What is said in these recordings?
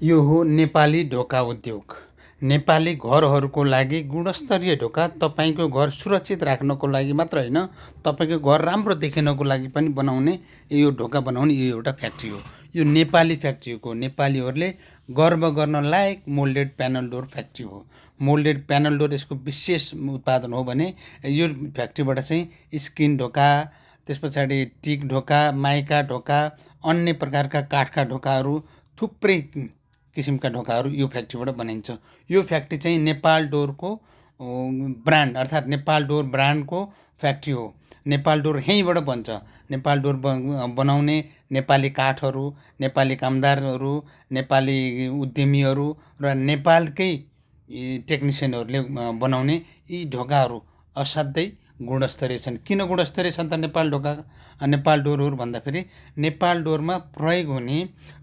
यो हो नेपाली ढोका उद्योग। नेपाली घरहरूको लागि गुणस्तरीय ढोका तपाईँको घर सुरक्षित राख्नको लागि मात्र होइन, तपाईँको घर राम्रो देखिनको लागि पनि बनाउने यो ढोका बनाउने यो एउटा फ्याक्ट्री हो। यो नेपाली फ्याक्ट्री हो। नेपालीहरूले गर्व गर्न लायक मोल्डेड प्यानल डोर फ्याक्ट्री हो। मोल्डेड प्यानल डोर यसको विशेष उत्पादन हो भने यो फ्याक्ट्रीबाट चाहिँ स्किन ढोका, त्यस पछाडि टिक ढोका, माइका ढोका, अन्य प्रकारका काठका ढोकाहरू, थुप्रै किसिमका ढोकाहरू यो फ्याक्ट्रीबाट बनिन्छ। यो फ्याक्ट्री चाहिँ नेपाल डोरको ब्रान्ड अर्थात् नेपाल डोर ब्रान्डको फ्याक्ट्री हो। नेपाल डोर यहीँबाट बन्छ। नेपाल डोर बनाउने नेपाली काठहरू, नेपाली कामदारहरू, नेपाली उद्यमीहरू र नेपालकै टेक्निसियनहरूले बनाउने यी ढोकाहरू असाध्यै गुणस्तरीय छन्। किन गुणस्तरीय छन् त नेपाल डोरहरू भन्दाखेरि नेपाल डोरमा प्रयोग हुने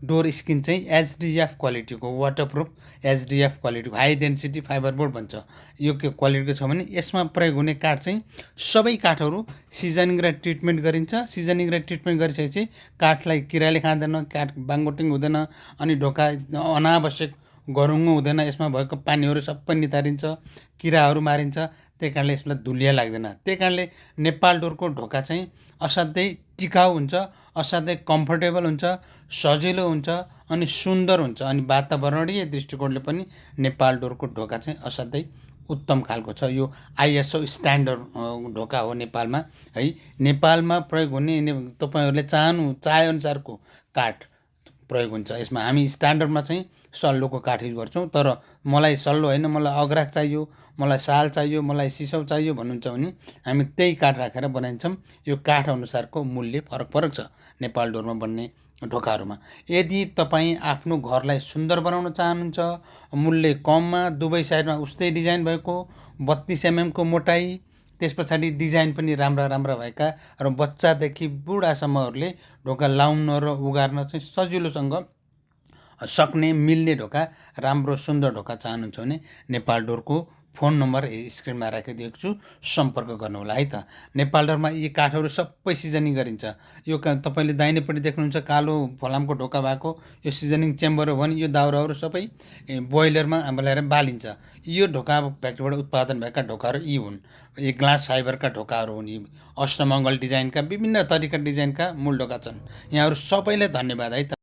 डोर स्किन चाहिँ एचडिएफ क्वालिटीको, वाटरप्रुफ एचडिएफ क्वालिटीको, हाई डेन्सिटी फाइबर बोर्ड भन्छ। यो के क्वालिटीको छ भने यसमा प्रयोग हुने काठ चाहिँ सबै काठहरू सिजनिङ र ट्रिटमेन्ट गरिन्छ। सिजनिङ र ट्रिटमेन्ट गरिसकेपछि काठलाई किराले खाँदैन, काठ बाङ्गोटिङ हुँदैन, अनि ढोका अनावश्यक गरुङ्गो हुँदैन। यसमा भएको पानीहरू सबै नितारिन्छ, किराहरू मारिन्छ। त्यही कारणले यसलाई धुलिया लाग्दैन। त्यही कारणले नेपाल डोरको ढोका चाहिँ असाध्यै टिकाउ हुन्छ, असाध्यै कम्फर्टेबल हुन्छ, सजिलो हुन्छ अनि सुन्दर हुन्छ। अनि वातावरणीय दृष्टिकोणले पनि नेपाल डोरको ढोका चाहिँ असाध्यै उत्तम खालको छ। यो आइएसओ स्ट्यान्डर्ड ढोका हो नेपालमा है। नेपालमा प्रयोग हुने तपाईँहरूले चाहेअनुसारको काठ प्रयोग हुन्छ। यसमा हामी स्ट्यान्डर्डमा चाहिँ सल्लोको काठ युज गर्छौँ। तर मलाई सल्लो होइन, मलाई अग्राक चाहियो, मलाई साल चाहियो, मलाई सिसौ चाहियो भन्नुहुन्छ भने हामी त्यही काठ राखेर बनाइन्छौँ। यो काठ अनुसारको मूल्य फरक फरक छ नेपाल डोरमा बन्ने ढोकाहरूमा। यदि तपाईँ आफ्नो घरलाई सुन्दर बनाउन चाहनुहुन्छ, मूल्य कममा, दुवै साइडमा उस्तै डिजाइन भएको 32 एमएमको मोटाइ, त्यस पछाडि डिजाइन पनि राम्रा राम्रा भएका र बच्चादेखि बुढासम्महरूले ढोका लाउन र उगार्न चाहिँ सजिलोसँग सक्ने मिल्ने ढोका, राम्रो सुन्दर ढोका चाहनुहुन्छ भने नेपाल डोरको फोन नम्बर स्क्रिनमा राखिदिएको छु, सम्पर्क गर्नुहोला है त। नेपाल डोरमा यी काठहरू सबै सिजनिङ गरिन्छ। यो तपाईँले दाहिनेपट्टि देख्नुहुन्छ कालो फलामको ढोका भएको, यो सिजनिङ चेम्बर हो भने यो दाउराहरू सबै बोइलरमा ल्याएर बालिन्छ। यो ढोका फ्याक्ट्रीबाट उत्पादन भएका ढोकाहरू यी हुन्। यी ग्लास फाइबरका ढोकाहरू हुन्। यी अष्टमङ्गल डिजाइनका, विभिन्न तरिका डिजाइनका मूल ढोका छन्। यहाँहरू सबैलाई धन्यवाद है त।